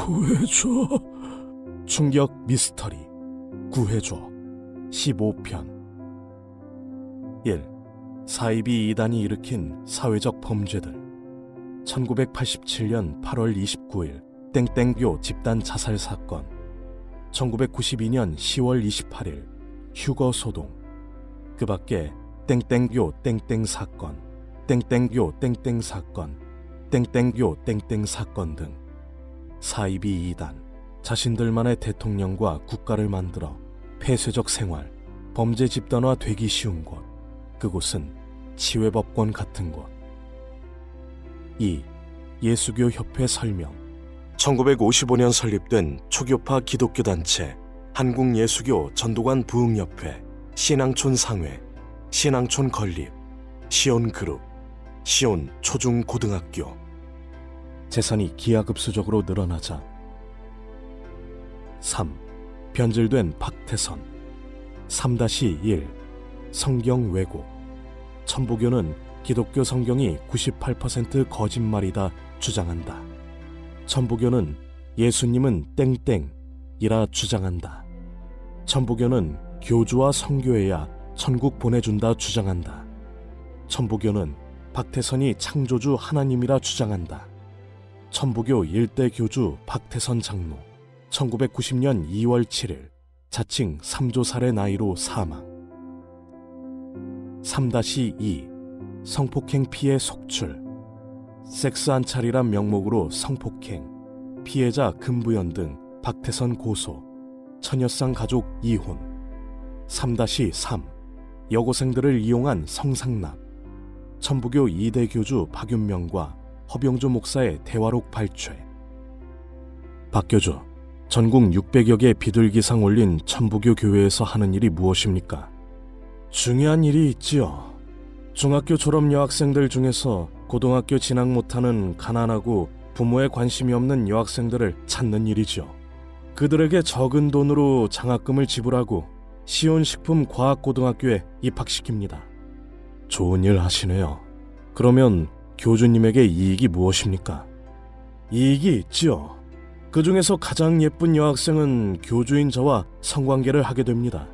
구해줘. 충격 미스터리 구해줘 15편 1. 사이비 이단이 일으킨 사회적 범죄들 1987년 8월 29일 땡땡교 집단 자살 사건 1992년 10월 28일 휴거 소동 그 밖에 땡땡교 땡땡 사건, 땡땡교 땡땡 사건, 땡땡교 땡땡 사건 등 사이비 이단, 자신들만의 대통령과 국가를 만들어 폐쇄적 생활, 범죄 집단화 되기 쉬운 곳, 그곳은 치외법권 같은 곳. 2. 예수교 협회 설명 1955년 설립된 초교파 기독교 단체 한국예수교 전도관 부흥협회, 신앙촌 상회, 신앙촌 건립, 시온그룹, 시온 초중고등학교. 재산이 기하급수적으로 늘어나자 3. 변질된 박태선 3-1 성경 왜곡 천부교는 기독교 성경이 98% 거짓말이다 주장한다. 천부교는 예수님은 땡땡이라 주장한다. 천부교는 교주와 선교해야 천국 보내준다 주장한다. 천부교는 박태선이 창조주 하나님이라 주장한다. 천부교 일대 교주 박태선 장로 1990년 2월 7일 자칭 3조살의 나이로 사망. 3-2 성폭행 피해 속출 섹스 안찰이란 명목으로 성폭행, 피해자 금부연 등 박태선 고소, 처녀상 가족 이혼. 3-3 여고생들을 이용한 성상납 천부교 2대 교주 박윤명과 허병주 목사의 대화록 발췌. 박 교주, 전국 600여 개 비둘기상 올린 천부교 교회에서 하는 일이 무엇입니까? 중요한 일이 있지요. 중학교 졸업 여학생들 중에서 고등학교 진학 못하는 가난하고 부모에 관심이 없는 여학생들을 찾는 일이죠. 그들에게 적은 돈으로 장학금을 지불하고 시온식품과학고등학교에 입학시킵니다. 좋은 일 하시네요. 그러면 교주님에게 이익이 무엇입니까? 이익이 있지요. 그 중에서 가장 예쁜 여학생은 교주인 저와 성관계를 하게 됩니다.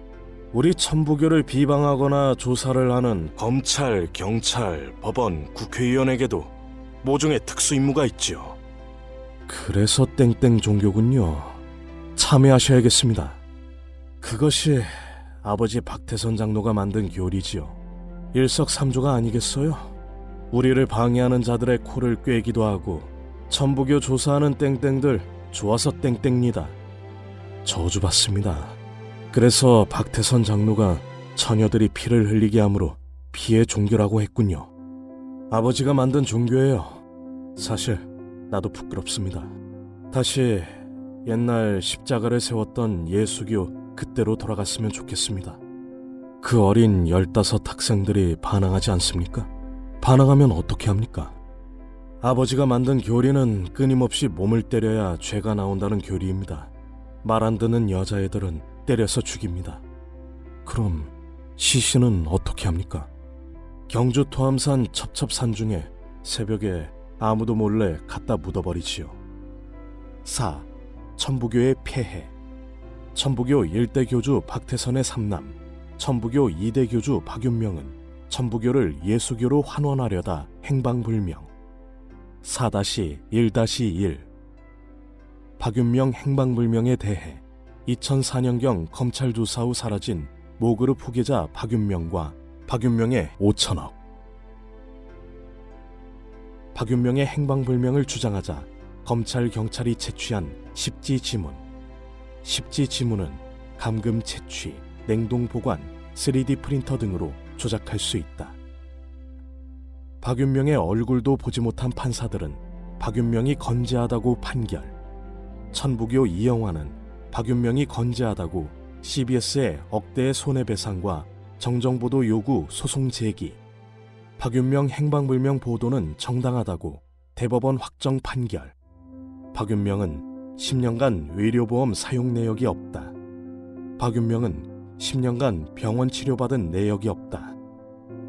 우리 천부교를 비방하거나 조사를 하는 검찰, 경찰, 법원, 국회의원에게도 모종의 특수임무가 있지요. 그래서 땡땡 종교군요. 참여하셔야겠습니다. 그것이 아버지 박태선 장로가 만든 교리지요. 일석삼조가 아니겠어요? 우리를 방해하는 자들의 코를 꿰기도 하고 천부교 조사하는 땡땡들 좋아서 땡땡니다. 저주받습니다. 그래서 박태선 장로가 처녀들이 피를 흘리게 함으로 피해 종교라고 했군요. 아버지가 만든 종교예요. 사실 나도 부끄럽습니다. 다시 옛날 십자가를 세웠던 예수교 그때로 돌아갔으면 좋겠습니다. 그 어린 15 학생들이 반항하지 않습니까? 반항하면 어떻게 합니까? 아버지가 만든 교리는 끊임없이 몸을 때려야 죄가 나온다는 교리입니다. 말 안 듣는 여자애들은 때려서 죽입니다. 그럼 시신은 어떻게 합니까? 경주 토암산 첩첩산 중에 새벽에 아무도 몰래 갖다 묻어버리지요. 4. 천부교의 폐해 천부교 1대 교주 박태선의 삼남 천부교 2대 교주 박윤명은 천부교를 예수교로 환원하려다 행방불명. 4-1-1 박윤명 행방불명에 대해 2004년경 검찰 조사 후 사라진 모그룹 후계자 박윤명과 박윤명의 5천억. 박윤명의 행방불명을 주장하자 검찰 경찰이 채취한 십지지문. 십지지문은 감금 채취, 냉동 보관, 3D 프린터 등으로 조작할 수 있다. 박윤명의 얼굴도 보지 못한 판사들은 박윤명이 건재하다고 판결. 천부교 이영화는 박윤명이 건재하다고 CBS의 억대의 손해배상과 정정보도 요구 소송 제기. 박윤명 행방불명 보도는 정당하다고 대법원 확정 판결. 박윤명은 10년간 의료보험 사용 내역이 없다. 박윤명은 10년간 병원 치료받은 내역이 없다.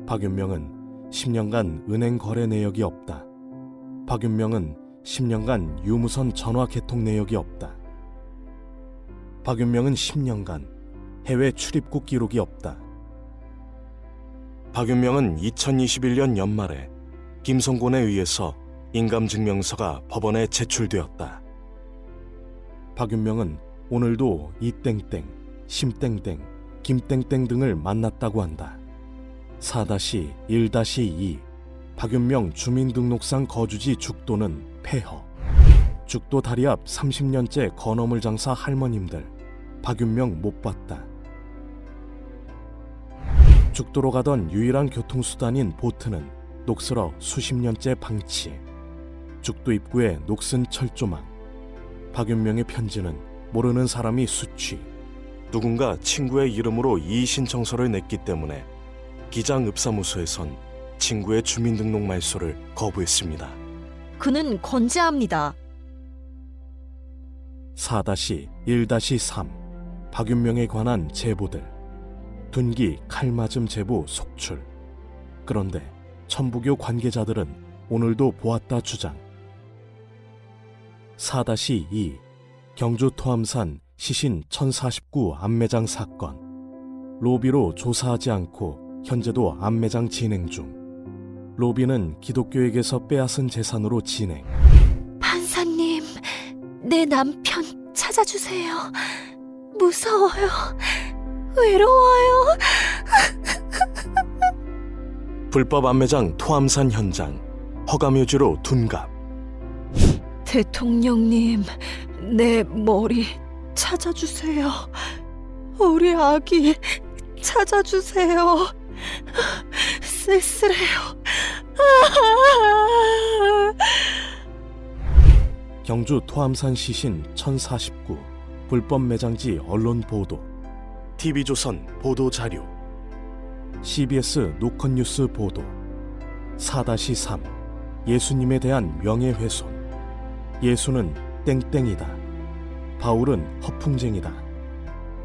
박윤명은 10년간 은행 거래 내역이 없다. 박윤명은 10년간 유무선 전화 개통 내역이 없다. 박윤명은 10년간 해외 출입국 기록이 없다. 박윤명은 2021년 연말에 김성곤에 의해서 인감증명서가 법원에 제출되었다. 박윤명은 오늘도 이땡땡, 심땡땡, 김땡땡 등을 만났다고 한다. 4-1-2 박윤명 주민등록상 거주지 죽도는 폐허. 죽도 다리 앞 30년째 건어물 장사 할머님들 박윤명 못 봤다. 죽도로 가던 유일한 교통수단인 보트는 녹슬어 수십 년째 방치. 죽도 입구에 녹슨 철조망. 박윤명의 편지는 모르는 사람이 수취. 누군가 친구의 이름으로 이의신청서를 냈기 때문에 기장읍사무소에선 친구의 주민등록 말소를 거부했습니다. 그는 건재합니다. 4-1-3 박윤명에 관한 제보들. 둔기 칼맞음 제보 속출. 그런데 천부교 관계자들은 오늘도 보았다 주장. 4-2 경주 토암산 시신 1049 암매장 사건. 로비로 조사하지 않고 현재도 암매장 진행 중. 로비는 기독교에게서 빼앗은 재산으로 진행. 판사님, 내 남편 찾아주세요. 무서워요. 외로워요. 불법 암매장 토암산 현장. 허가묘지로 둔갑. 대통령님, 내 머리 찾아주세요. 우리 아기 찾아주세요. 쓸쓸해요. 경주 토암산 시신 1049 불법 매장지 언론 보도. TV조선 보도 자료. CBS 노컷뉴스 보도. 4-3 예수님에 대한 명예훼손. 예수는 땡땡이다. 바울은 허풍쟁이다.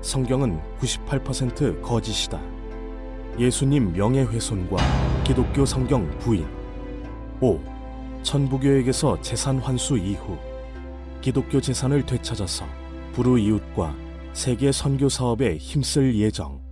성경은 98% 거짓이다. 예수님 명예훼손과 기독교 성경 부인. 5. 천부교에게서 재산 환수 이후 기독교 재산을 되찾아서 불우이웃과 세계 선교 사업에 힘쓸 예정.